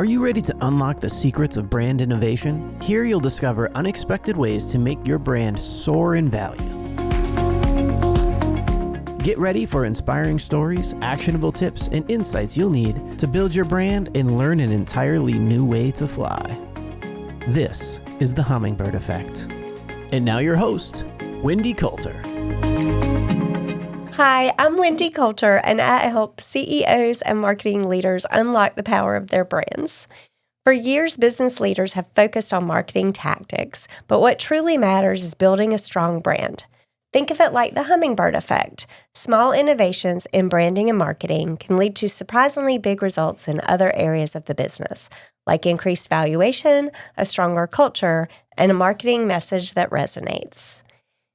Are you ready to unlock the secrets of brand innovation? Here you'll discover unexpected ways to make your brand soar in value. Get ready for inspiring stories, actionable tips, and insights you'll need to build your brand and learn an entirely new way to fly. This is the Hummingbird Effect. And now your host, Wendy Coulter. Hi, I'm Wendy Coulter, and I help CEOs and marketing leaders unlock the power of their brands. For years, business leaders have focused on marketing tactics, but what truly matters is building a strong brand. Think of it like the Hummingbird Effect. Small innovations in branding and marketing can lead to surprisingly big results in other areas of the business, like increased valuation, a stronger culture, and a marketing message that resonates.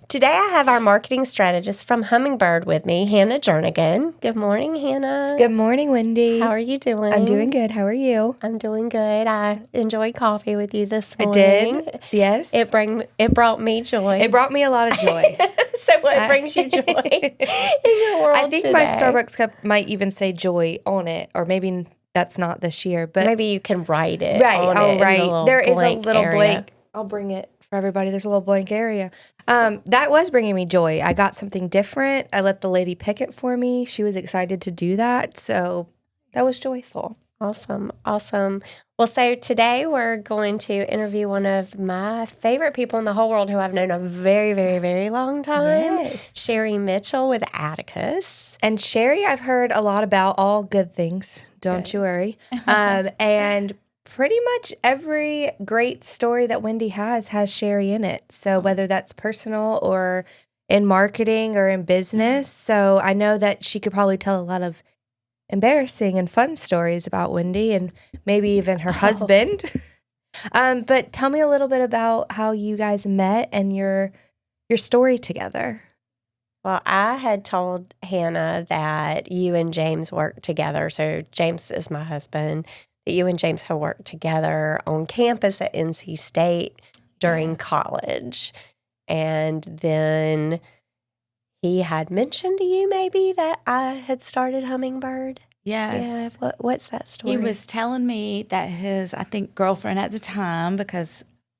Today, I have our marketing strategist from Hummingbird with me, Hanna Jernigan. Good morning, Hanna. Good morning, Wendy. How are you doing? I'm doing good. How are you? I'm doing good. I enjoyed coffee with you this morning. I did. Yes. It brought me joy. It brought me a lot of joy. So what brings you joy in your world I think today? my Starbucks cup might even say joy on it, or maybe that's not this year. But maybe you can write it. Right. On Oh, it right. There is a little area. blank. I'll bring it for everybody. There's a little blank area. That was bringing me joy. I got something different. I let the lady pick it for me. She was excited to do that. So that was joyful. Awesome. Well, so today we're going to interview one of my favorite people in the whole world who I've known a very, very, very long time, Yes. Sherry Mitchell with Atticus. And Sherry, I've heard a lot about, all good things. Don't you worry. And pretty much every great story that Wendy has Sherry in it. So whether that's personal or in marketing or in business. So I know that she could probably tell a lot of embarrassing and fun stories about Wendy and maybe even her husband. But tell me a little bit about how you guys met and your story together. Well, I had told Hanna that you and James worked together. So James is my husband. That you and James have worked together on campus at NC State during college. And then he had mentioned to you maybe that I had started Hummingbird. Yes. Yeah. What's that story? He was telling me that his, I think, girlfriend at the time,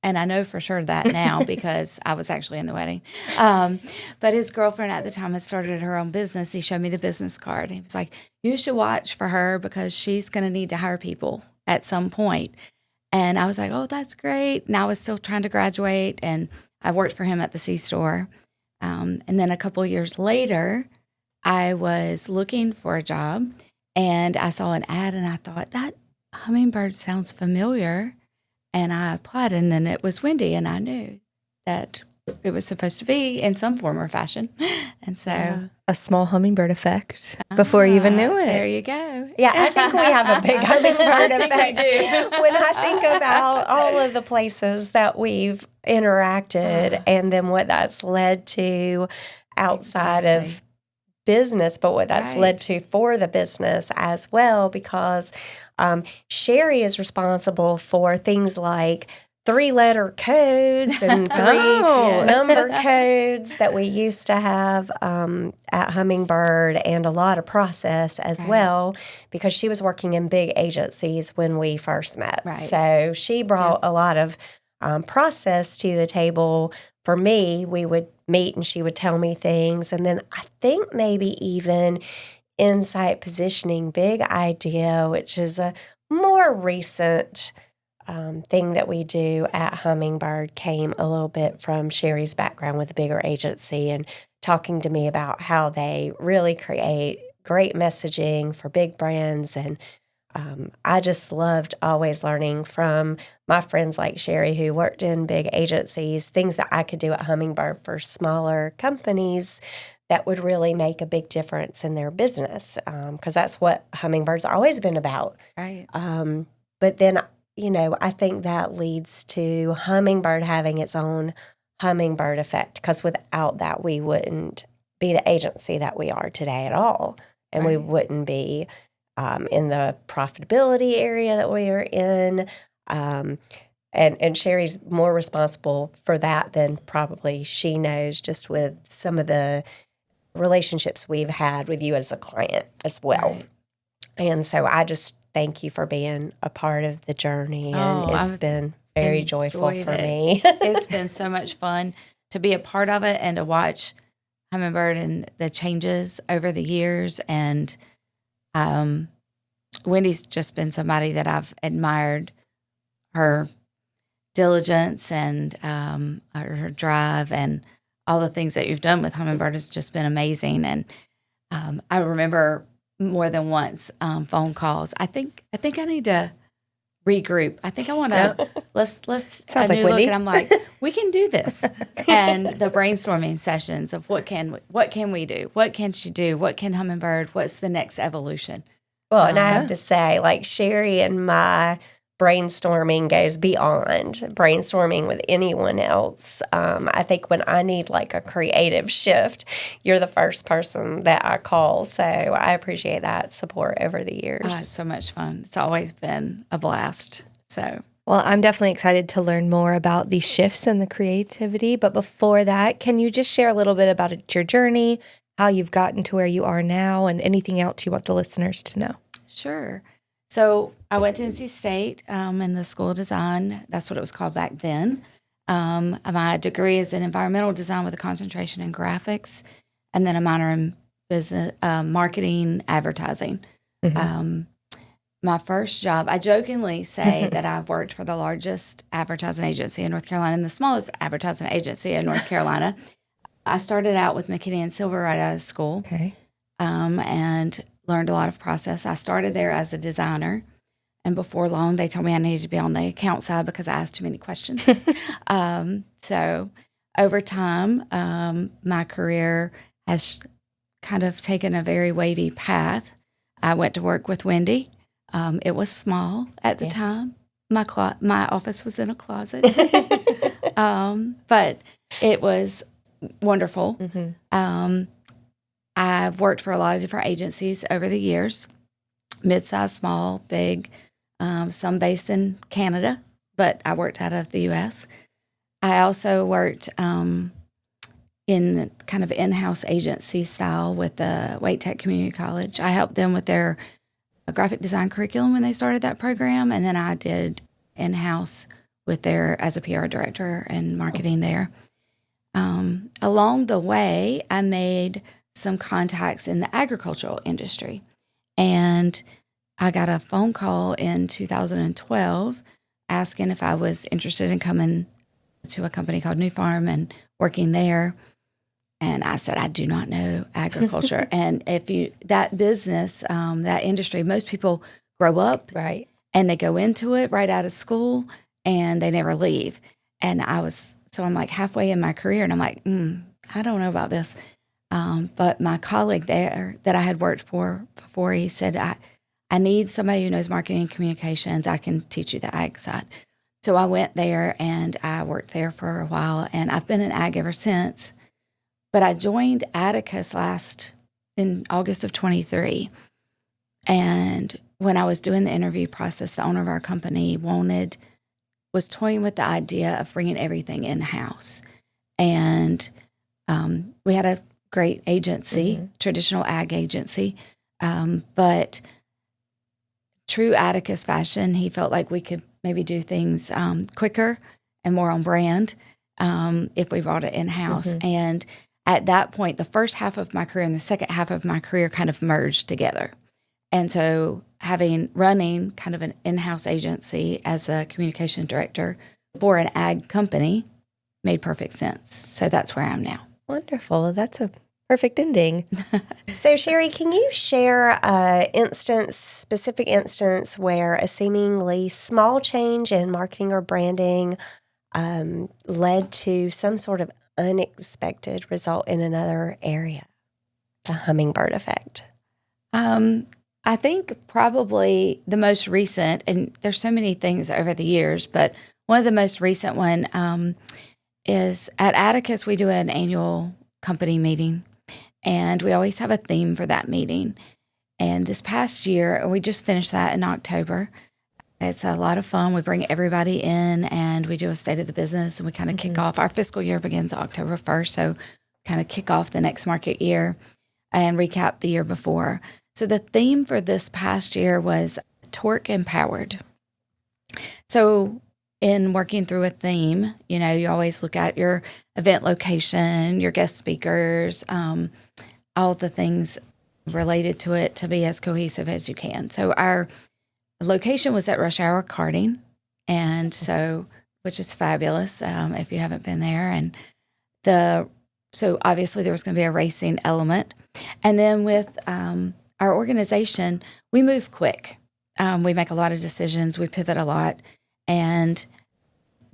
and I know for sure that now because I was actually in the wedding, but his girlfriend at the time had started her own business. He showed me the business card. He was like, you should watch for her because she's going to need to hire people at some point. And I was like, oh, that's great. And I was still trying to graduate, and I worked for him at the C-store. And then a couple of years later, I was looking for a job, and I saw an ad, and I thought, that Hummingbird sounds familiar. And I applied, and then it was Wendy, and I knew that it was supposed to be in some form or fashion. And so A small hummingbird effect before you even knew it. There you go. Yeah, I think we have a big Hummingbird I think effect. we do. When I think about all of the places that we've interacted and then what that's led to outside of business, but what that's led to for the business as well, because Sherry is responsible for things like 3-letter codes and 3 number codes that we used to have at Hummingbird, and a lot of process as well, because she was working in big agencies when we first met. Right. So she brought a lot of process to the table. For me, we would meet and she would tell me things. And then I think maybe even insight positioning, big idea, which is a more recent thing that we do at Hummingbird, came a little bit from Sherry's background with a bigger agency and talking to me about how they really create great messaging for big brands. And I just loved always learning from my friends like Sherry who worked in big agencies, things that I could do at Hummingbird for smaller companies that would really make a big difference in their business, because that's what Hummingbird's always been about. Right. But then, I think that leads to Hummingbird having its own Hummingbird effect, because without that, we wouldn't be the agency that we are today at all. And we wouldn't be in the profitability area that we are in. And Sherry's more responsible for that than probably she knows, just with some of the relationships we've had with you as a client as well. Right. And so I just thank you for being a part of the journey. And Oh, it's I've been very joyful enjoyed for it. me. It's been so much fun to be a part of it and to watch Hummingbird and the changes over the years. And Wendy's just been somebody that I've admired, her diligence and her drive and all the things that you've done with Hummingbird has just been amazing. And I remember more than once phone calls. I think I need to regroup. I think I want to let's Sounds a like new look. Wendy. And I'm like, we can do this. And the brainstorming sessions of what can we do? What can she do? What can Hummingbird? What's the next evolution? Well, and I have to say, like, Sherry and my brainstorming goes beyond brainstorming with anyone else. I think when I need like a creative shift, you're the first person that I call. So I appreciate that support over the years. It's so much fun. It's always been a blast. So, Well, I'm definitely excited to learn more about these shifts and the creativity. But before that, can you just share a little bit about your journey, how you've gotten to where you are now, and anything else you want the listeners to know? sure. So I went to NC State in the School of Design. That's what it was called back then. My degree is in environmental design with a concentration in graphics, and then a minor in business, marketing, advertising. My first job, I jokingly say that I've worked for the largest advertising agency in North Carolina and the smallest advertising agency in North Carolina. I started out with McKinney and Silver right out of school. Okay. And learned a lot of process. I started there as a designer, and before long, they told me I needed to be on the account side because I asked too many questions. So over time, my career has kind of taken a very wavy path. I went to work with Wendy. It was small at the time. My office was in a closet, but it was wonderful. I've worked for a lot of different agencies over the years, mid-size, small, big, some based in Canada, but I worked out of the U.S. I also worked in kind of in-house agency style with the Wake Tech Community College. I helped them with their graphic design curriculum when they started that program, and then I did in-house with their as a PR director and marketing there. Along the way, I made some contacts in the agricultural industry. And I got a phone call in 2012 asking if I was interested in coming to a company called New Farm and working there. And I said, I do not know agriculture. And that business, that industry, most people grow up Right. and they go into it right out of school and they never leave. And I'm like halfway in my career and I'm like, I don't know about this. But my colleague there that I had worked for before, he said, I need somebody who knows marketing and communications. I can teach you the ag side. So I went there and I worked there for a while, and I've been in ag ever since. But I joined Atticus in August of 23. And when I was doing the interview process, the owner of our company was toying with the idea of bringing everything in-house. And we had a great agency, traditional ag agency, but true Atticus fashion, he felt like we could maybe do things quicker and more on brand if we brought it in-house. And at that point, the first half of my career and the second half of my career kind of merged together. And so running kind of an in-house agency as a communication director for an ag company made perfect sense. So that's where I am now. Wonderful. That's a perfect ending. So, Sherry, can you share a specific instance where a seemingly small change in marketing or branding led to some sort of unexpected result in another area? The Hummingbird Effect. I think probably the most recent, and there's so many things over the years, but one of the most recent one is at Atticus, we do an annual company meeting, and we always have a theme for that meeting. And this past year, we just finished that in October. It's a lot of fun. We bring everybody in and we do a state of the business, and we kind of kick off. Our fiscal year begins October 1st, so kind of kick off the next market year and recap the year before. So the theme for this past year was torque empowered. So in working through a theme, you know, you always look at your event location, your guest speakers, all the things related to it to be as cohesive as you can. So our location was at Rush Hour Karting, and so, which is fabulous if you haven't been there. And so obviously there was going to be a racing element. And then with our organization, we move quick. We make a lot of decisions. We pivot a lot. And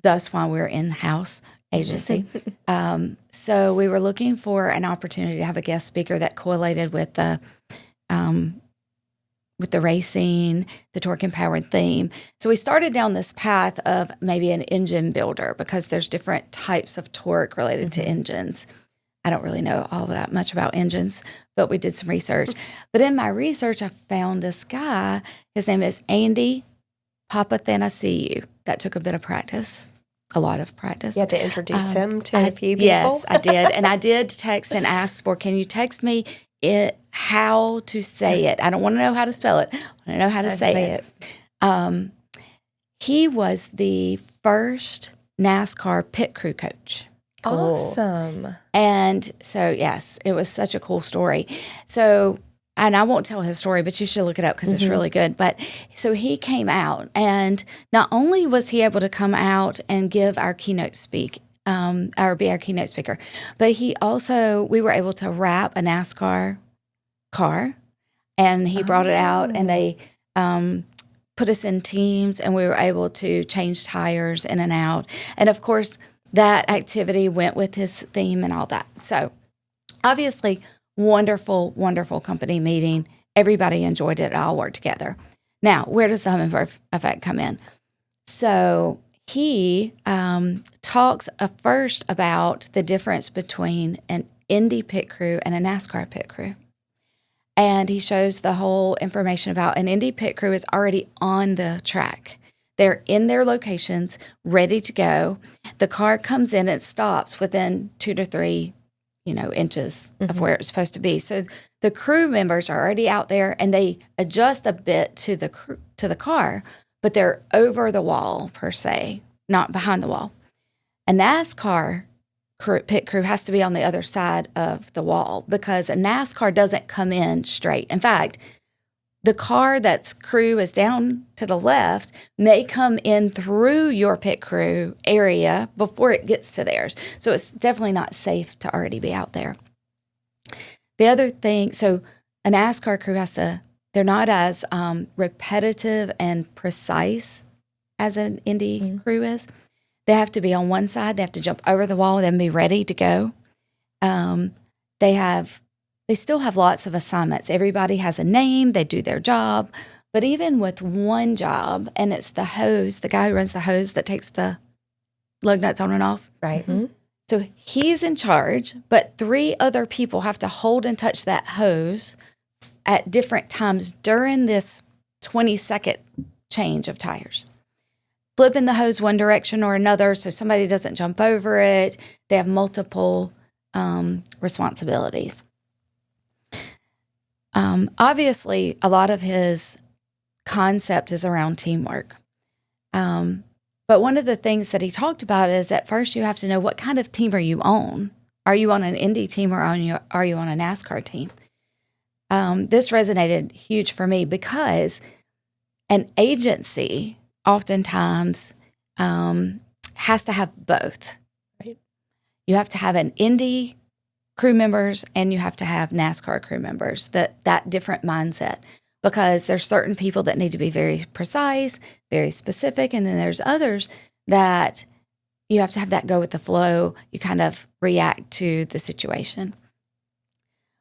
that's why we're in-house agency. So we were looking for an opportunity to have a guest speaker that correlated with the racing, the torque empowered theme. So we started down this path of maybe an engine builder, because there's different types of torque related to engines. I don't really know all that much about engines, but we did some research. But in my research, I found this guy. His name is Andy Papathanasiou. That took a bit of practice, a lot of practice. You had to introduce him to a few people? Yes, I did. And I did text and ask can you text me how to say it? I don't want to know how to spell it. I want to know how to say it. He was the first NASCAR pit crew coach. Awesome. And so, yes, it was such a cool story. So, and I won't tell his story, but you should look it up because it's really good. But so he came out, and not only was he able to come out and give our keynote speak, or be our keynote speaker, but we were able to wrap a NASCAR car, and he brought it out, and they put us in teams, and we were able to change tires in and out. And of course, that activity went with his theme and all that. So obviously, wonderful, wonderful company meeting. Everybody enjoyed it. It all worked together. Now, where does the Hummingbird Effect come in? So he talks first about the difference between an Indy pit crew and a NASCAR pit crew. And he shows the whole information about an Indy pit crew is already on the track. They're in their locations, ready to go. The car comes in and stops within 2 to 3, inches of where it's supposed to be. So the crew members are already out there, and they adjust a bit to the car, but they're over the wall per se, not behind the wall. A NASCAR pit crew has to be on the other side of the wall, because a NASCAR doesn't come in straight. In fact, the car that's crew is down to the left may come in through your pit crew area before it gets to theirs. So it's definitely not safe to already be out there. The other thing, so a NASCAR crew they're not as repetitive and precise as an Indy crew is. They have to be on one side. They have to jump over the wall and then be ready to go. They still have lots of assignments. Everybody has a name. They do their job. But even with one job, and it's the hose, the guy who runs the hose that takes the lug nuts on and off. Right. Mm-hmm. So he's in charge, but 3 other people have to hold and touch that hose at different times during this 20-second change of tires. Flipping the hose one direction or another so somebody doesn't jump over it. They have multiple responsibilities. Obviously, a lot of his concept is around teamwork. But one of the things that he talked about is at first you have to know, what kind of team are you on? Are you on an Indy team or are you on a NASCAR team? This resonated huge for me, because an agency oftentimes has to have both. Right. You have to have an Indy crew members and you have to have NASCAR crew members, that different mindset, because there's certain people that need to be very precise, very specific, and then there's others that you have to have that go with the flow. You kind of react to the situation.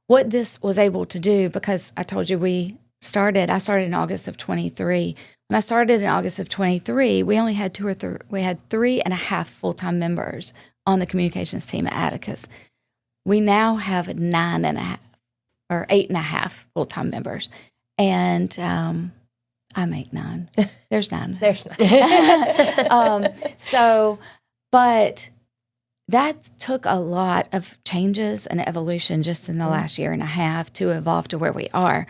What this was able to do, because I told you I started in August of 23. When I started in August of 23, we only had 3.5 full-time members on the communications team at Atticus. We now have 9.5 or 8.5 full-time members. And I make 9. There's 9. There's 9. But that took a lot of changes and evolution just in the last year and a half to evolve to where we are.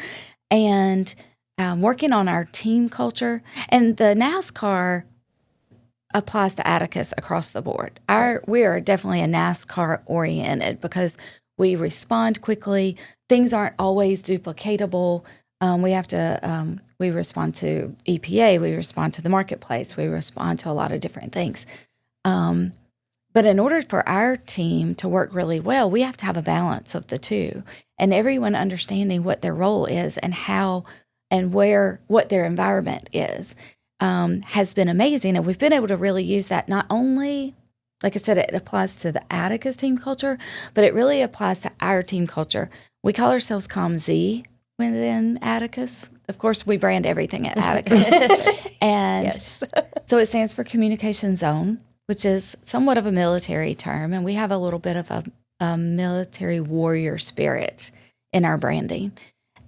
And working on our team culture. And the NASCAR applies to Atticus across the board. We are definitely a NASCAR oriented because we respond quickly. Things aren't always duplicatable. We respond to EPA, we respond to the marketplace, we respond to a lot of different things. But in order for our team to work really well, we have to have a balance of the two, and everyone understanding what their role is and how and what their environment is has been amazing. And we've been able to really use that not only, like I said, it applies to the Atticus team culture, but it really applies to our team culture. We call ourselves ComZ within Atticus. Of course, we brand everything at Atticus. And so it stands for Communication Zone, which is somewhat of a military term. And we have a little bit of a military warrior spirit in our branding.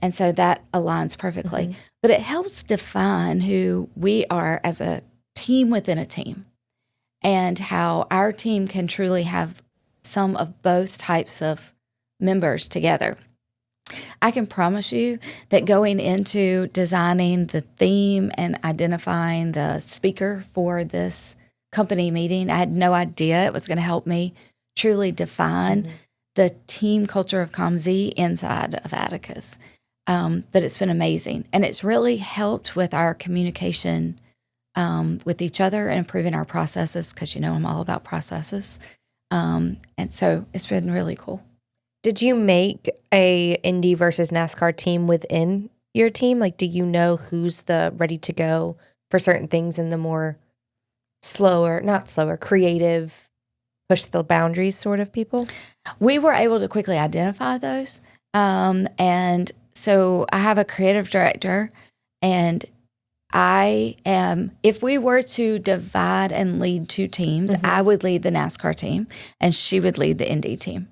And so that aligns perfectly. Mm-hmm. But it helps define who we are as a team within a team and how our team can truly have some of both types of members together. I can promise you that going into designing the theme and identifying the speaker for this company meeting, I had no idea it was going to help me truly define the team culture of ComZ inside of Atticus. But it's been amazing. And it's really helped with our communication with each other and improving our processes, because I'm all about processes. And so it's been really cool. Did you make a Indy versus NASCAR team within your team? Like, do you know who's the ready to go for certain things and the more creative, push the boundaries sort of people? We were able to quickly identify those. And so I have a creative director, and if we were to divide and lead two teams, I would lead the NASCAR team and she would lead the Indy team.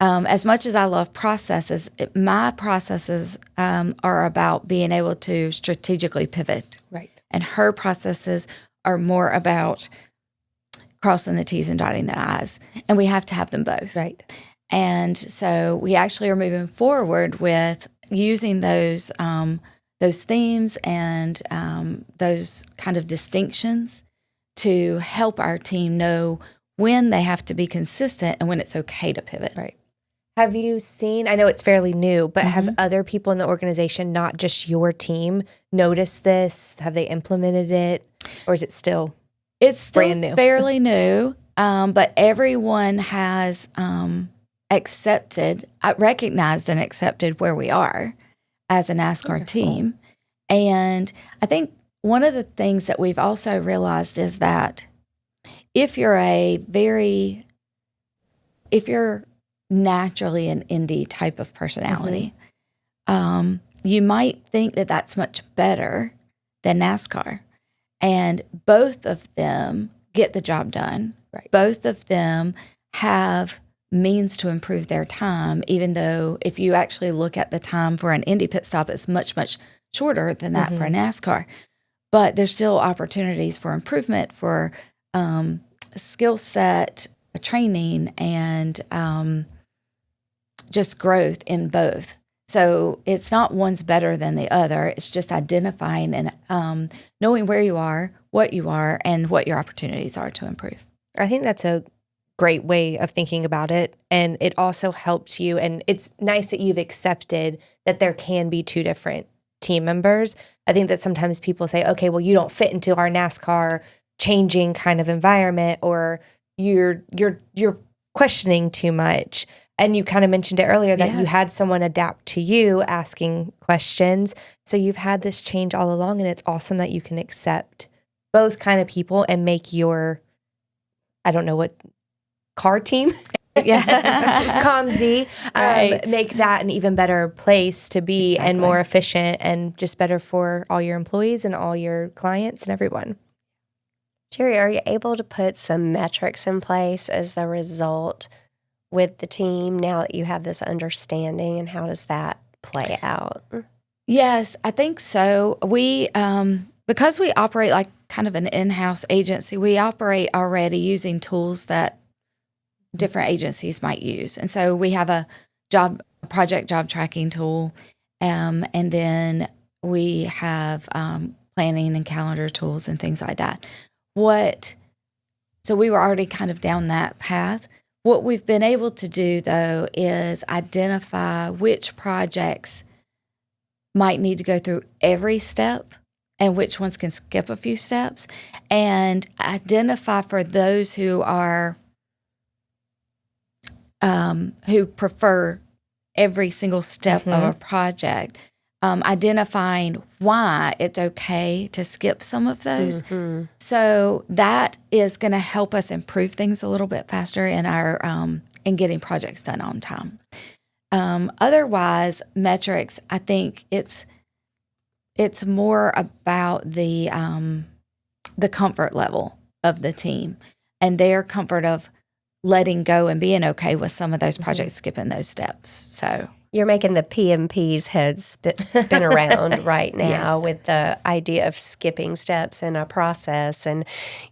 As much as I love processes, my processes are about being able to strategically pivot. Right. And her processes are more about crossing the T's and dotting the I's. And we have to have them both. Right. And so we actually are moving forward with using those themes and those kind of distinctions to help our team know when they have to be consistent and when it's okay to pivot. Right. Have you seen, I know it's fairly new, but have other people in the organization, not just your team, noticed this? Have they implemented it? Or is it still brand new? Fairly new, but everyone has recognized and accepted where we are as a NASCAR team. And I think one of the things that we've also realized is that if you're naturally an Indy type of personality, you might think that that's much better than NASCAR. And both of them get the job done. Right. Both of them have means to improve their time, even though if you actually look at the time for an Indy pit stop, it's much, much shorter than that for a NASCAR. But there's still opportunities for improvement, for skill set, training, and just growth in both. So it's not one's better than the other. It's just identifying and knowing where you are, what and what your opportunities are to improve. I think that's a great way of thinking about it. And it also helps you. And it's nice that you've accepted that there can be two different team members. I think that sometimes people say, okay, well, you don't fit into our NASCAR changing kind of environment, or you're questioning too much. And you kind of mentioned it earlier that you had someone adapt to you asking questions. So you've had this change all along, and it's awesome that you can accept both kind of people and make your, I don't know what, car team? ComZ, make that an even better place to be and more efficient and just better for all your employees and all your clients and everyone. Jerry, are you able to put some metrics in place as the result with the team now that you have this understanding, and how does that play out? Yes, I think so. We, because we operate like kind of an in-house agency, we operate already using tools that different agencies might use. And so we have a project job tracking tool. And then we have planning and calendar tools and things like that. So we were already kind of down that path. What we've been able to do, though, is identify which projects might need to go through every step and which ones can skip a few steps, and identify for those who are who prefer every single step of a project, identifying why it's okay to skip some of those. So that is going to help us improve things a little bit faster in our in getting projects done on time. Otherwise, metrics, I think it's more about the comfort level of the team and their comfort of letting go and being okay with some of those projects, skipping those steps. So you're making the PMP's head spin around right now with the idea of skipping steps in a process. And,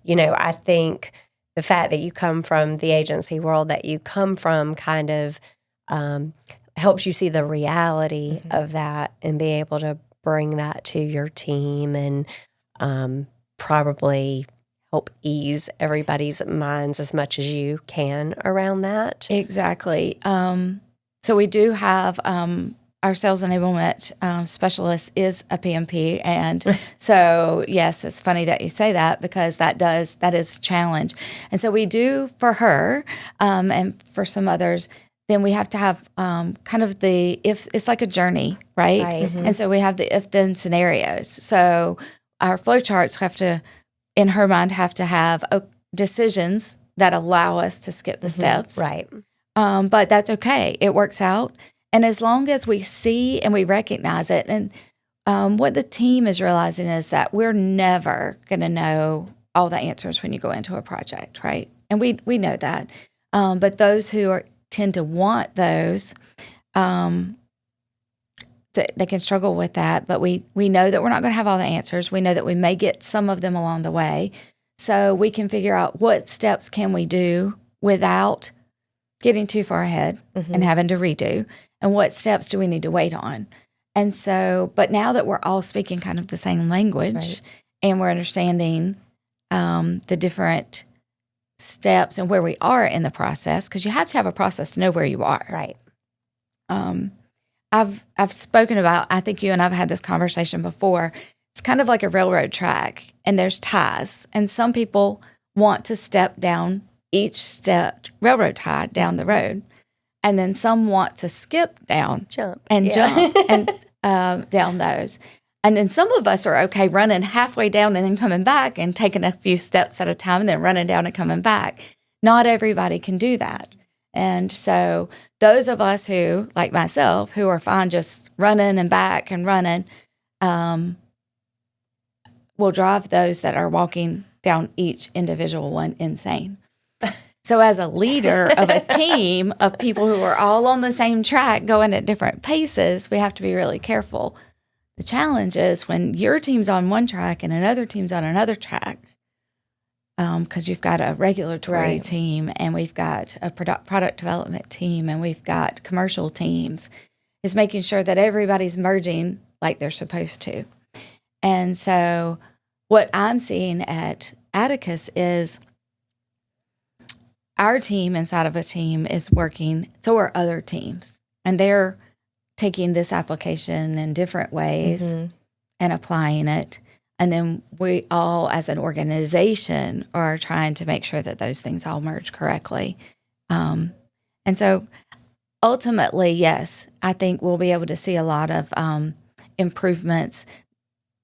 I think the fact that you come from the agency world that you come from kind of helps you see the reality of that and be able to bring that to your team and probably help ease everybody's minds as much as you can around that. Exactly. So we do have our sales enablement specialist is a PMP. And so, yes, it's funny that you say that because that is a challenge. And so we do for her and for some others, then we have to have kind of if it's like a journey, right? And so we have the if-then scenarios. So our flow charts have to, in her mind, have to have decisions that allow us to skip the steps. Right. But that's okay. It works out. And as long as we see and we recognize it, and what the team is realizing is that we're never going to know all the answers when you go into a project, right? And we know that. But those who tend to want those, they can struggle with that. But we know that we're not going to have all the answers. We know that we may get some of them along the way. So we can figure out what steps can we do without getting too far ahead and having to redo, and what steps do we need to wait on. And so, but now that we're all speaking kind of the same language and we're understanding the different steps and where we are in the process, because you have to have a process to know where you are. Right. I've spoken about, I think you and I've had this conversation before. It's kind of like a railroad track, and there's ties. And some people want to step down each step railroad tie down the road. And then some want to skip down, jump and down those. And then some of us are okay running halfway down and then coming back and taking a few steps at a time and then running down and coming back. Not everybody can do that. And so those of us who, like myself, who are fine just running and back and running, will drive those that are walking down each individual one insane. So as a leader of a team of people who are all on the same track going at different paces, we have to be really careful. The challenge is when your team's on one track and another team's on another track, because you've got a regulatory team and we've got a product development team and we've got commercial teams, is making sure that everybody's merging like they're supposed to. And so what I'm seeing at Atticus is our team inside of a team is working, so are other teams. And they're taking this application in different ways and applying it. And then we all, as an organization, are trying to make sure that those things all merge correctly. And so ultimately, yes, I think we'll be able to see a lot of improvements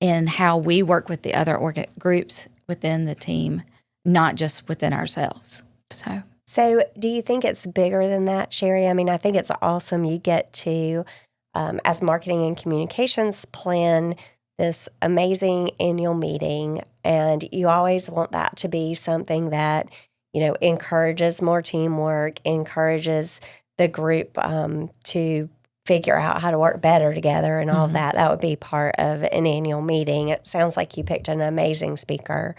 in how we work with the other groups within the team, not just within ourselves. So do you think it's bigger than that, Sherry? I mean, I think it's awesome you get to, as marketing and communications, plan this amazing annual meeting, and you always want that to be something that, encourages more teamwork, encourages the group to figure out how to work better together and all of that. That would be part of an annual meeting. It sounds like you picked an amazing speaker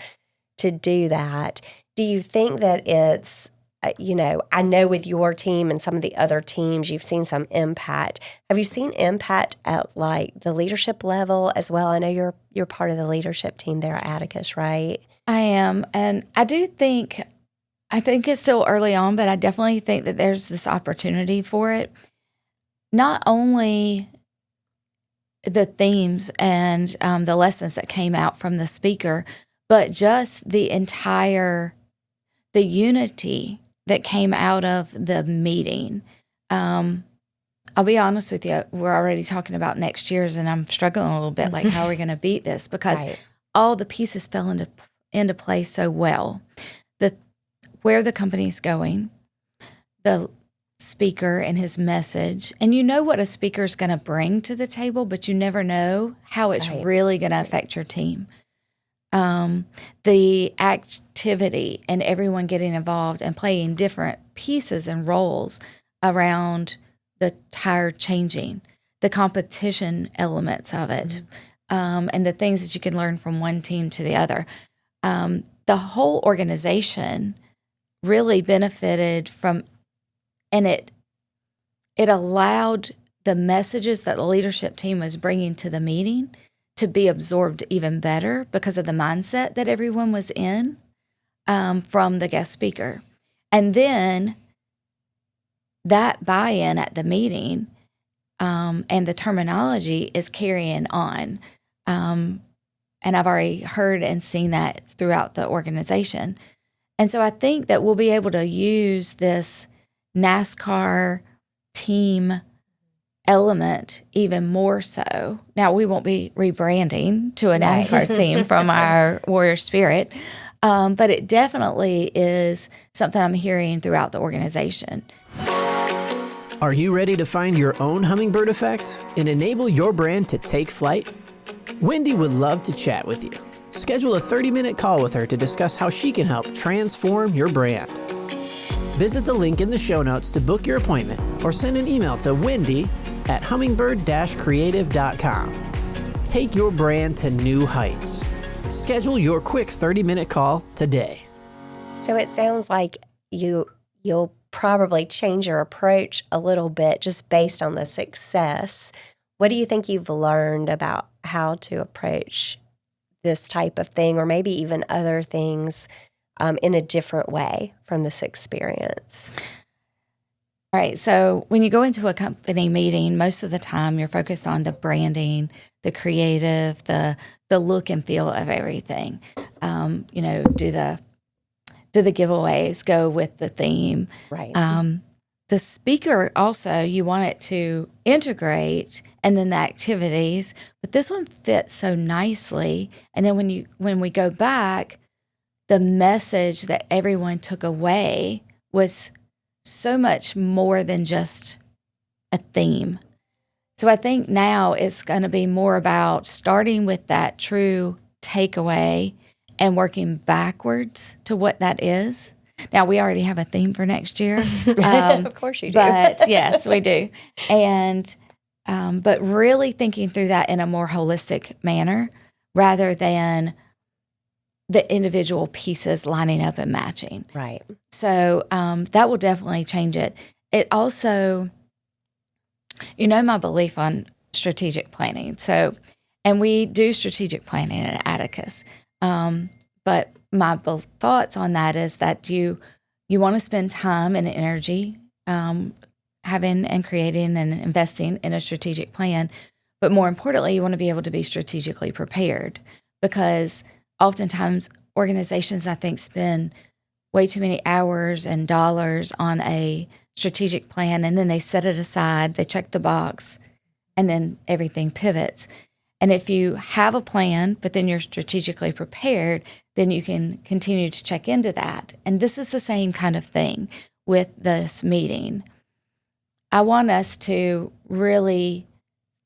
to do that. Do you think that it's I know with your team and some of the other teams, you've seen some impact. Have you seen impact at like the leadership level as well? I know you're part of the leadership team there at Atticus, right? I am. And I think it's still early on, but I definitely think that there's this opportunity for it. Not only the themes and the lessons that came out from the speaker, but just the unity that came out of the meeting. I'll be honest with you, we're already talking about next year's, and I'm struggling a little bit, like, how are we going to beat this? Because all the pieces fell into place so well. Where the company's going, the speaker and his message, and you know what a speaker is going to bring to the table, but you never know how it's really going to affect your team. The activity and everyone getting involved and playing different pieces and roles around the tire changing, the competition elements of it, and the things that you can learn from one team to the other. The whole organization really benefited from, and it allowed the messages that the leadership team was bringing to the meeting to be absorbed even better because of the mindset that everyone was in from the guest speaker. And then that buy-in at the meeting and the terminology is carrying on. And I've already heard and seen that throughout the organization. And so I think that we'll be able to use this NASCAR team element even more so. Now, we won't be rebranding to a NASCAR team from our Warrior Spirit, but it definitely is something I'm hearing throughout the organization. Are you ready to find your own Hummingbird Effect and enable your brand to take flight? Wendy would love to chat with you. Schedule a 30-minute call with her to discuss how she can help transform your brand. Visit the link in the show notes to book your appointment or send an email to wendy@hummingbird-creative.com. Take your brand to new heights. Schedule your quick 30-minute call today. So it sounds like you'll probably change your approach a little bit just based on the success. What do you think you've learned about how to approach this type of thing, or maybe even other things in a different way from this experience? All right. So when you go into a company meeting, most of the time you're focused on the branding, the creative, the look and feel of everything. Do the giveaways go with the theme? Right. The speaker also, you want it to integrate, and then the activities, but this one fits so nicely. And then when we go back, the message that everyone took away was so much more than just a theme. So I think now it's going to be more about starting with that true takeaway and working backwards to what that is. Now, we already have a theme for next year. Of course you do. But yes, we do. And but really thinking through that in a more holistic manner rather than the individual pieces lining up and matching. Right. So that will definitely change it. It also, my belief on strategic planning. So, and we do strategic planning at Atticus. But my thoughts on that is that you want to spend time and energy having and creating and investing in a strategic plan. But more importantly, you want to be able to be strategically prepared, because oftentimes organizations, I think, spend way too many hours and dollars on a strategic plan, and then they set it aside, they check the box, and then everything pivots. And if you have a plan, but then you're strategically prepared, then you can continue to check into that. And this is the same kind of thing with this meeting. I want us to really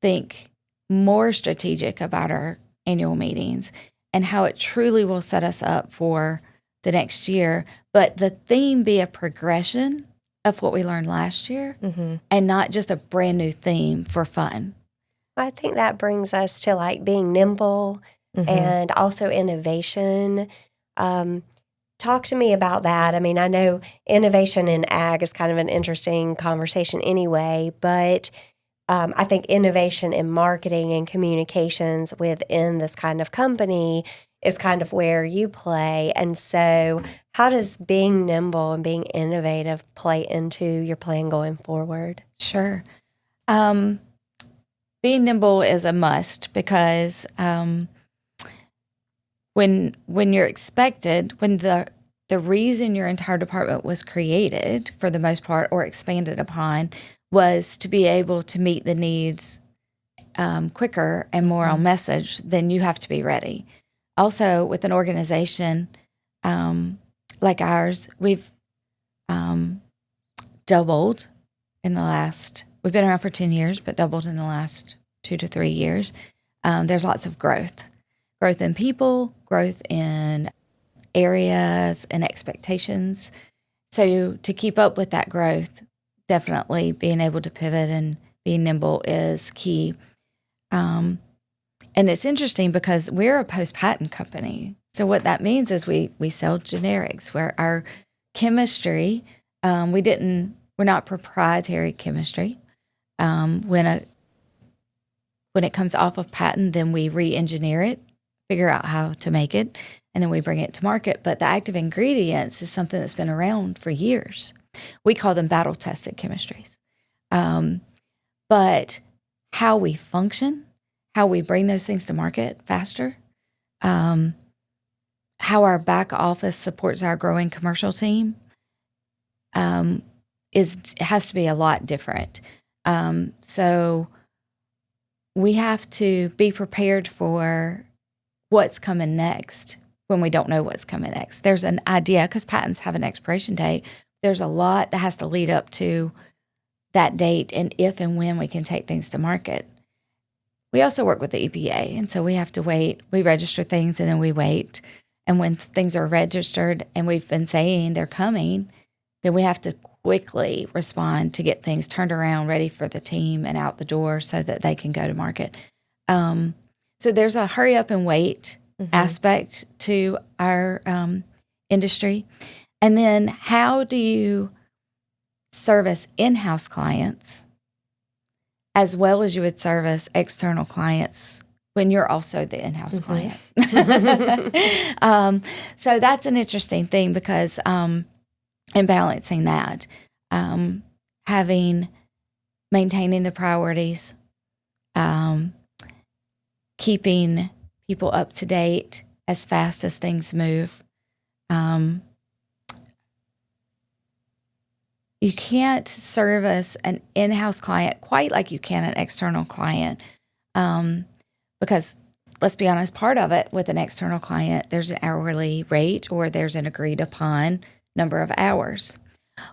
think more strategic about our annual meetings and how it truly will set us up for the next year. But the theme be a progression of what we learned last year, and not just a brand new theme for fun. I think that brings us to like being nimble and also innovation. Talk talk to me about that. I mean, I know innovation in ag is kind of an interesting conversation anyway, but I think innovation in marketing and communications within this kind of company is kind of where you play. And so how does being nimble and being innovative play into your plan going forward? Sure. Being nimble is a must because when you're expected, when the reason your entire department was created, for the most part, or expanded upon, was to be able to meet the needs quicker and more on message, then you have to be ready. Also, with an organization like ours, we've doubled in the last, we've been around for 10 years, but doubled in the last 2 to 3 years. There's lots of growth in people, growth in areas and expectations. So to keep up with that growth, definitely being able to pivot and being nimble is key. And it's interesting because we're a post-patent company. So what that means is we sell generics, where our chemistry, we're not proprietary chemistry. When it comes off of patent, then we re-engineer it, figure out how to make it, and then we bring it to market. But the active ingredients is something that's been around for years. We call them battle-tested chemistries. But how we function, how we bring those things to market faster, how our back office supports our growing commercial team, has to be a lot different. So we have to be prepared for what's coming next when we don't know what's coming next. There's an idea, because patents have an expiration date. There's a lot that has to lead up to that date and if and when we can take things to market. We also work with the EPA, and so we have to wait. We register things and then we wait. And when things are registered and we've been saying they're coming, then we have to quickly respond to get things turned around, ready for the team and out the door so that they can go to market. So there's a hurry up and wait aspect to our industry. And then how do you service in-house clients as well as you would service external clients when you're also the in-house client? So that's an interesting thing because in balancing that, maintaining the priorities, keeping people up to date as fast as things move. You can't service an in-house client quite like you can an external client, because let's be honest, part of it with an external client, there's an hourly rate or there's an agreed upon number of hours.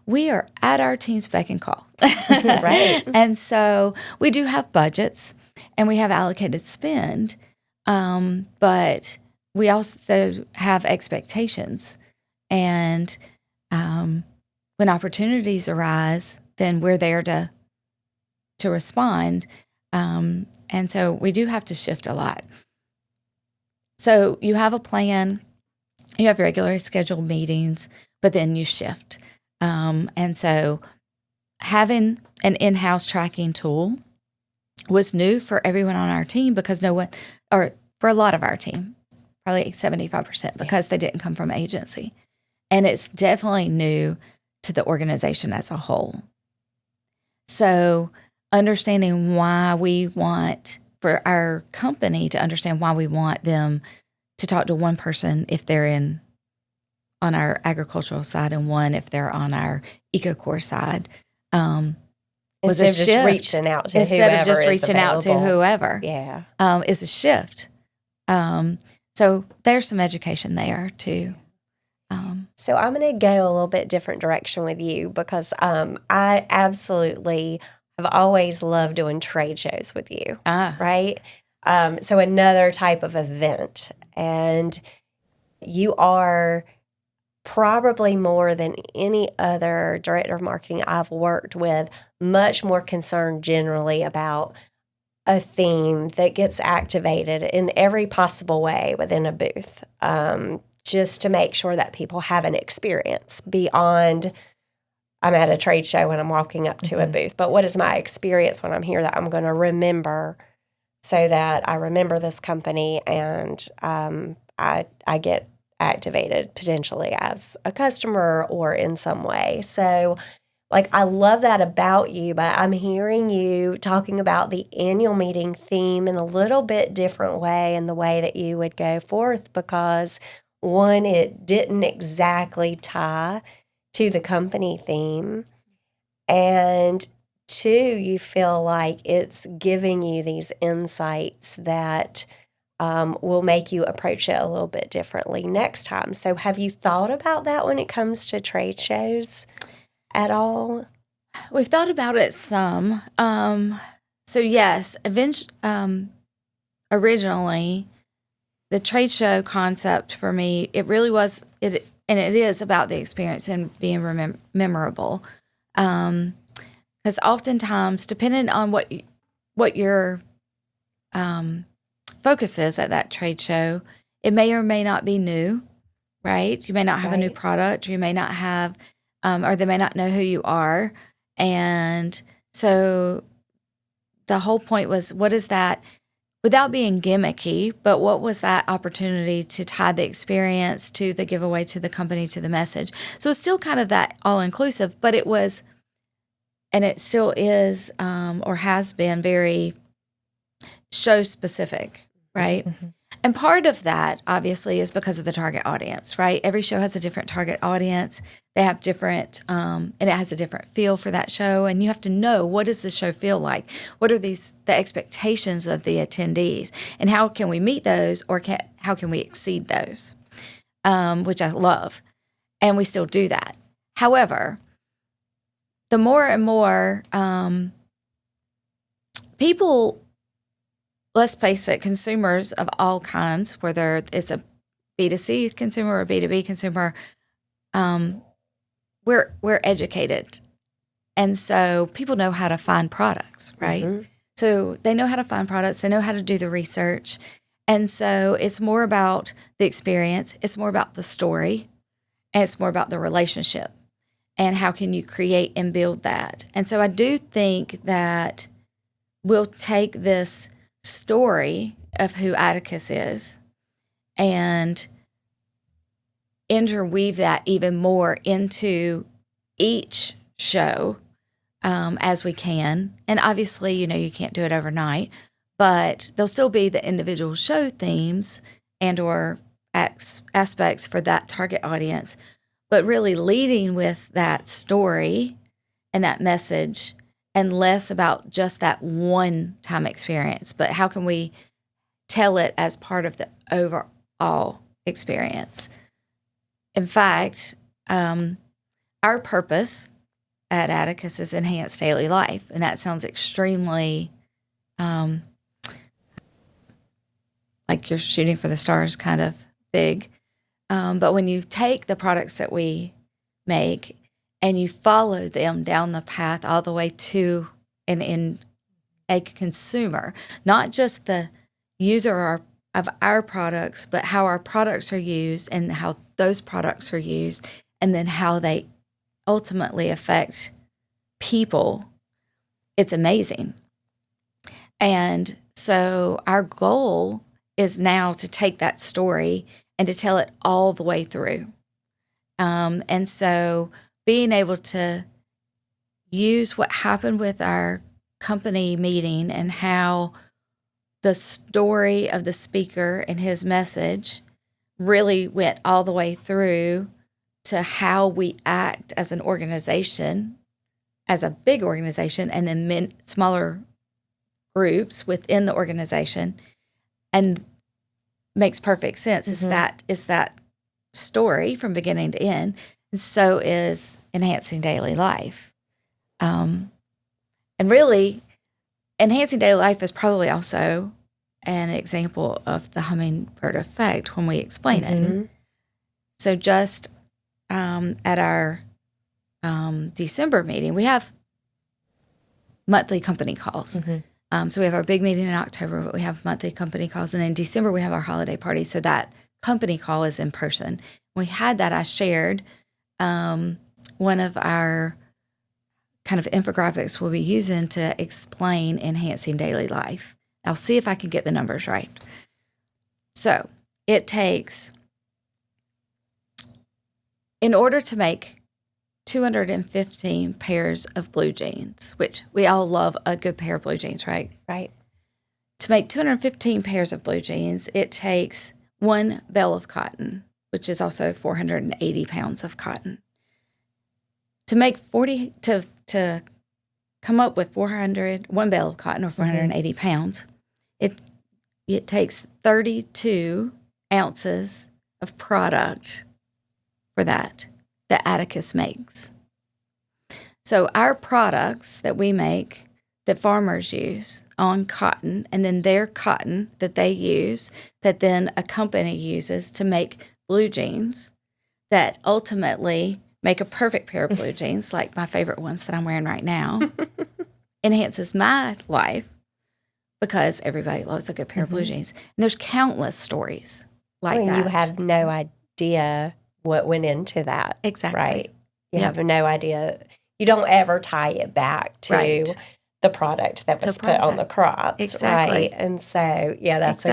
We are at our team's beck and call. Right. And so we do have budgets and we have allocated spend, but we also have expectations. And when opportunities arise, then we're there to respond. And so we do have to shift a lot. So you have a plan, you have regularly scheduled meetings, but then you shift. And so having an in-house tracking tool was new for everyone on our team because no one, or for a lot of our team, probably 75%, because they didn't come from agency. And it's definitely new to the organization as a whole. So understanding why we want, for our company to understand why we want them to talk to one person if they're on our agricultural side and one if they're on our EcoCore side. Instead of just reaching out to whoever. Yeah. Is a shift. So there's some education there too. So I'm going to go a little bit different direction with you because I absolutely have always loved doing trade shows with you, right? So another type of event. And you are probably more than any other director of marketing I've worked with, much more concerned generally about a theme that gets activated in every possible way within a booth. just to make sure that people have an experience beyond I'm at a trade show and I'm walking up to a booth. But what is my experience when I'm here that I'm going to remember so that I remember this company and I get activated potentially as a customer or in some way. So like, I love that about you, but I'm hearing you talking about the annual meeting theme in a little bit different way in the way that you would go forth because one, it didn't exactly tie to the company theme. And two, you feel like it's giving you these insights that will make you approach it a little bit differently next time. So have you thought about that when it comes to trade shows at all? We've thought about it some. So yes, originally, the trade show concept for me, it really was it, and it is about the experience and being memorable. Because oftentimes, depending on what your focus is at that trade show, it may or may not be new, right? You may not have a new product, or you may not have, or they may not know who you are. And so the whole point was, what is that, without being gimmicky, but what was that opportunity to tie the experience to the giveaway, to the company, to the message? So it's still kind of that all-inclusive, but it was, and it still is, or has been very show-specific, right? Mm-hmm. And part of that, obviously, is because of the target audience, right? Every show has a different target audience. They have different, and it has a different feel for that show. And you have to know, what does the show feel like? What are the expectations of the attendees? And how can we meet those, or how can we exceed those? Which I love. And we still do that. However, the more and more people, let's face it, consumers of all kinds, whether it's a B2C consumer or a B2B consumer, we're educated. And so people know how to find products, right? Mm-hmm. So they know how to find products. They know how to do the research. And so it's more about the experience. It's more about the story. And it's more about the relationship. And how can you create and build that? And so I do think that we'll take this story of who Atticus is and interweave that even more into each show as we can. And obviously, you can't do it overnight, but there'll still be the individual show themes and or aspects for that target audience, but really leading with that story and that message, and less about just that one-time experience, but how can we tell it as part of the overall experience? In fact, our purpose at Atticus is enhanced daily life, and that sounds extremely like you're shooting for the stars, kind of big. But when you take the products that we make and you follow them down the path all the way to and in a consumer, not just the user of our products, but how our products are used and how those products are used, and then how they ultimately affect people, it's amazing. And so our goal is now to take that story and to tell it all the way through. And so being able to use what happened with our company meeting and how the story of the speaker and his message really went all the way through to how we act as an organization, as a big organization, and then smaller groups within the organization, and makes perfect sense. Mm-hmm. Is that story from beginning to end. And so is enhancing daily life. And really, enhancing daily life is probably also an example of the Hummingbird Effect when we explain mm-hmm. it. So just at our December meeting, we have monthly company calls. Mm-hmm. So we have our big meeting in October, but we have monthly company calls. And in December, we have our holiday party. So that company call is in person. We had that. I shared one of our kind of infographics we'll be using to explain enhancing daily life. I'll see if I can get the numbers right. So it takes, in order to make 215 pairs of blue jeans, which we all love a good pair of blue jeans, right? Right. To make 215 pairs of blue jeans, it takes 1 bale of cotton, which is also 480 pounds of cotton. To make to come up with 1 bale of cotton or 480 pounds, it takes 32 ounces of product for that Atticus makes. So our products that we make, that farmers use on cotton, and then their cotton that they use, that then a company uses to make blue jeans, that ultimately make a perfect pair of blue jeans, like my favorite ones that I'm wearing right now, enhances my life because everybody loves a good pair of blue jeans. And there's countless stories like that. You have no idea what went into that. Exactly. Right. You have no idea. You don't ever tie it back to the product that was put on the crops. Exactly. Right. And so, that's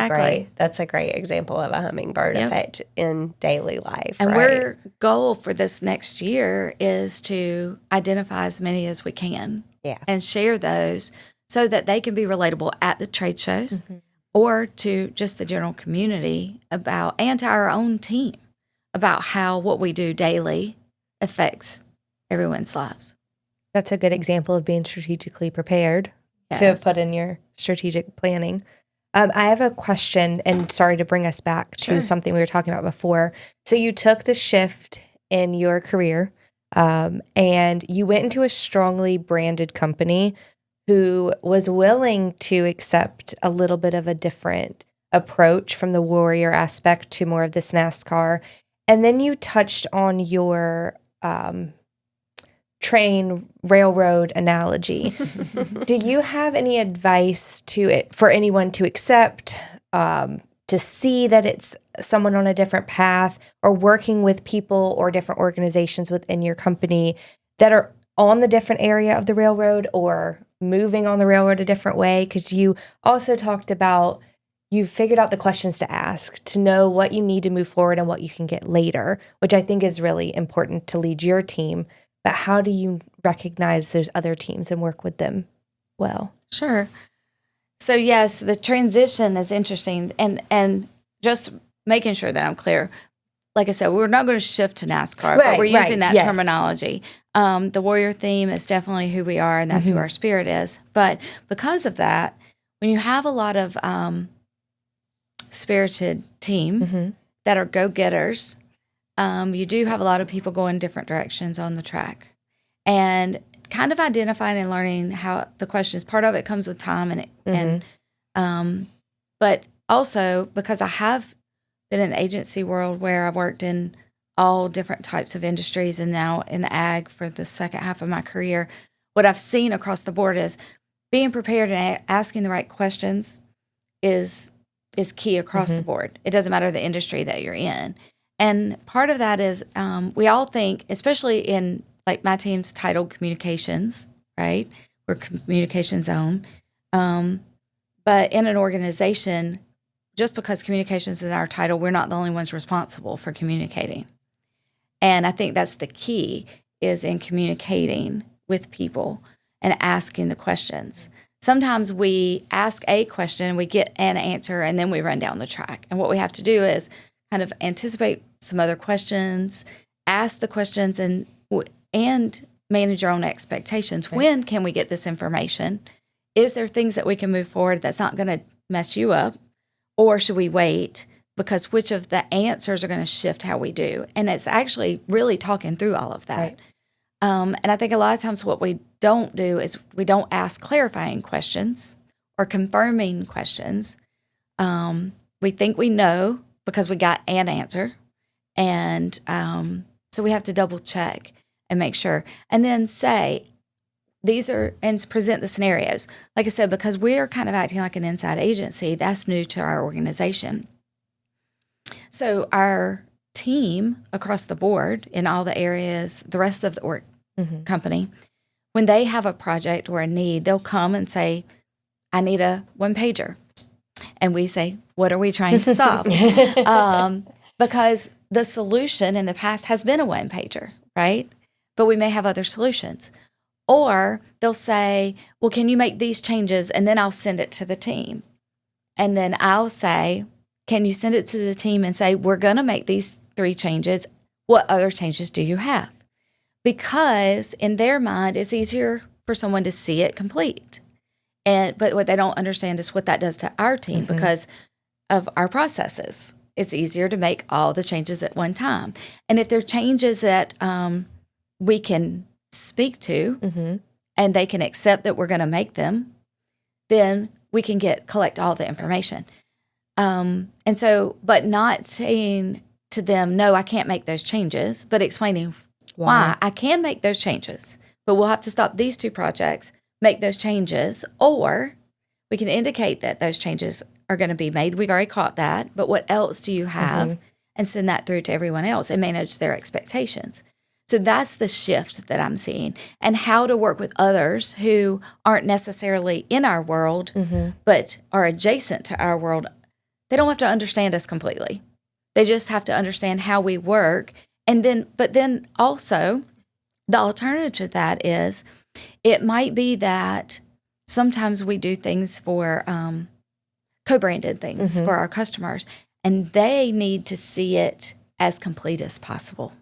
a great example of a hummingbird effect in daily life. And our goal for this next year is to identify as many as we can and share those so that they can be relatable at the trade shows or to just the general community and to our own team about how what we do daily affects everyone's lives. That's a good example of being strategically prepared to put in your strategic planning. I have a question, and sorry to bring us back to something we were talking about before. So you took the shift in your career, and you went into a strongly branded company who was willing to accept a little bit of a different approach from the warrior aspect to more of this NASCAR. And then you touched on your train railroad analogy. Do you have any advice for anyone to accept, to see that it's someone on a different path, or working with people or different organizations within your company that are on the different area of the railroad or moving on the railroad a different way? Because you also talked about you've figured out the questions to ask to know what you need to move forward and what you can get later, which I think is really important to lead your team. But how do you recognize those other teams and work with them well? Sure. So yes, the transition is interesting, and just making sure that I'm clear. Like I said, we're not going to shift to NASCAR, but we're using that terminology. The warrior theme is definitely who we are, and that's who our spirit is. But because of that, when you have a lot of spirited team that are go-getters, you do have a lot of people going different directions on the track. And kind of identifying and learning how the questions, part of it comes with time but also because I have been in the agency world where I've worked in all different types of industries and now in the ag for the second half of my career, what I've seen across the board is being prepared and asking the right questions is key across the board. It doesn't matter the industry that you're in. And part of that is we all think, especially in like my team's titled communications, right? We're communication zone. But in an organization, just because communications is our title, we're not the only ones responsible for communicating. And I think that's the key, is in communicating with people and asking the questions. Sometimes we ask a question, we get an answer, and then we run down the track. And what we have to do is kind of anticipate some other questions, ask the questions, and manage our own expectations. Okay. When can we get this information? Is there things that we can move forward that's not going to mess you up? Or should we wait? Because which of the answers are going to shift how we do? And it's actually really talking through all of that. Right. And I think a lot of times what we don't do is we don't ask clarifying questions or confirming questions. We think we know because we got an answer. And so we have to double check and make sure. And then say, and present the scenarios. Like I said, because we're kind of acting like an inside agency, that's new to our organization. So our team across the board in all the areas, the rest of the company, when they have a project or a need, they'll come and say, I need a one-pager. And we say, what are we trying to solve? Because the solution in the past has been a one-pager, right? But we may have other solutions. Or they'll say, well, can you make these changes? And then I'll send it to the team. And then I'll say, can you send it to the team and say, we're going to make these 3 changes. What other changes do you have? Because in their mind, it's easier for someone to see it complete. But what they don't understand is what that does to our team because of our processes. It's easier to make all the changes at one time. And if there are changes that we can speak to and they can accept that we're going to make them, then we can collect all the information. And so, but not saying to them, no, I can't make those changes, but explaining why I can make those changes, but we'll have to stop these 2 projects, make those changes, or we can indicate that those changes are going to be made. We've already caught that, but what else do you have? And send that through to everyone else and manage their expectations. So that's the shift that I'm seeing, and how to work with others who aren't necessarily in our world, but are adjacent to our world. They don't have to understand us completely. They just have to understand how we work. But then also the alternative to that is it might be that sometimes we do things for co-branded things for our customers, and they need to see it as complete as possible.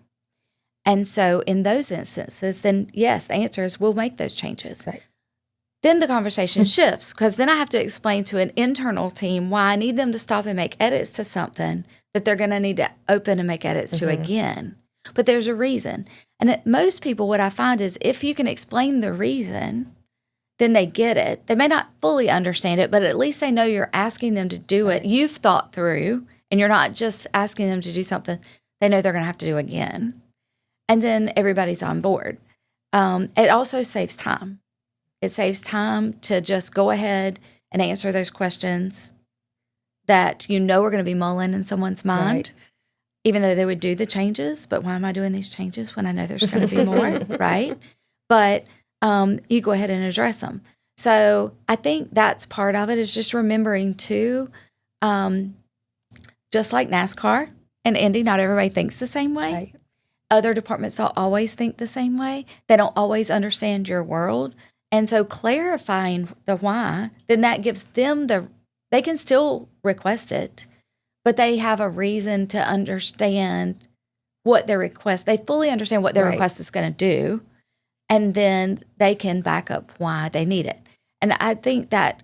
And so in those instances, then yes, the answer is we'll make those changes. Right. Then the conversation shifts, because then I have to explain to an internal team why I need them to stop and make edits to something that they're going to need to open and make edits to again. But there's a reason. And most people, what I find is if you can explain the reason, then they get it. They may not fully understand it, but at least they know you're asking them to do it. You've thought through, and you're not just asking them to do something they know they're going to have to do again. And then everybody's on board. It also saves time. It saves time to just go ahead and answer those questions that you know are going to be mulling in someone's mind, even though they would do the changes. But why am I doing these changes when I know there's going to be more, right? But you go ahead and address them. So I think that's part of it, is just remembering too, just like NASCAR and Indy, not everybody thinks the same way. Right. Other departments don't always think the same way. They don't always understand your world. And so clarifying the why, then that gives them they can still request it, but they have a reason to understand what their request, they fully understand what their request is going to do, and then they can back up why they need it. And I think that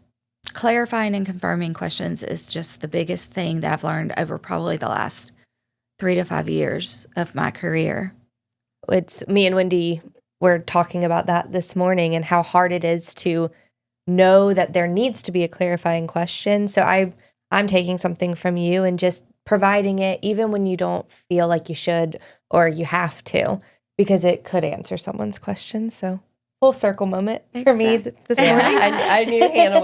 clarifying and confirming questions is just the biggest thing that I've learned over probably the last 3 to 5 years of my career. It's me and Wendy were talking about that this morning, and how hard it is to know that there needs to be a clarifying question. So I'm taking something from you and just providing it even when you don't feel like you should or you have to, because it could answer someone's question. So full circle moment for me this morning. I knew Hanna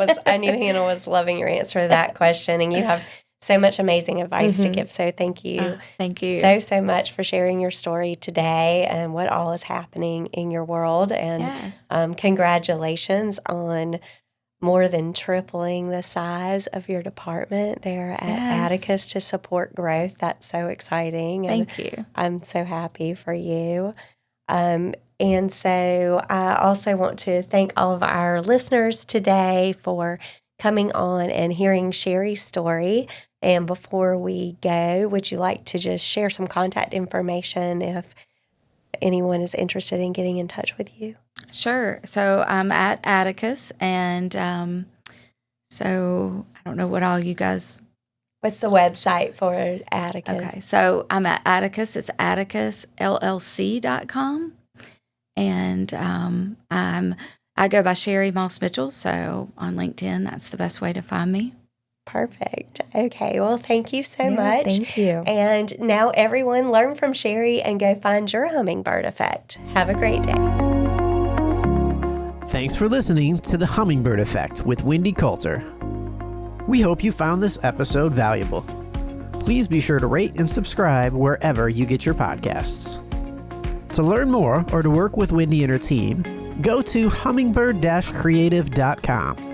was loving your answer to that question, and you have so much amazing advice to give. So thank you. Thank you so much for sharing your story today and what all is happening in your world. And congratulations on more than tripling the size of your department there at Atticus to support growth. That's so exciting. Thank you. I'm so happy for you. And so I also want to thank all of our listeners today for coming on and hearing Sherry's story. And before we go, would you like to just share some contact information if anyone is interested in getting in touch with you? Sure. So I'm at Atticus, and so I don't know what all you guys... What's the website for Atticus? Okay, so I'm at Atticus. It's atticusllc.com. And I go by Sherry Moss Mitchell, so on LinkedIn, that's the best way to find me. Perfect. Okay. Well, thank you so much. Thank you. And now everyone learn from Sherry and go find your hummingbird effect. Have a great day. Thanks for listening to the Hummingbird Effect with Wendy Coulter. We hope you found this episode valuable. Please be sure to rate and subscribe wherever you get your podcasts. To learn more or to work with Wendy and her team, go to hummingbird-creative.com.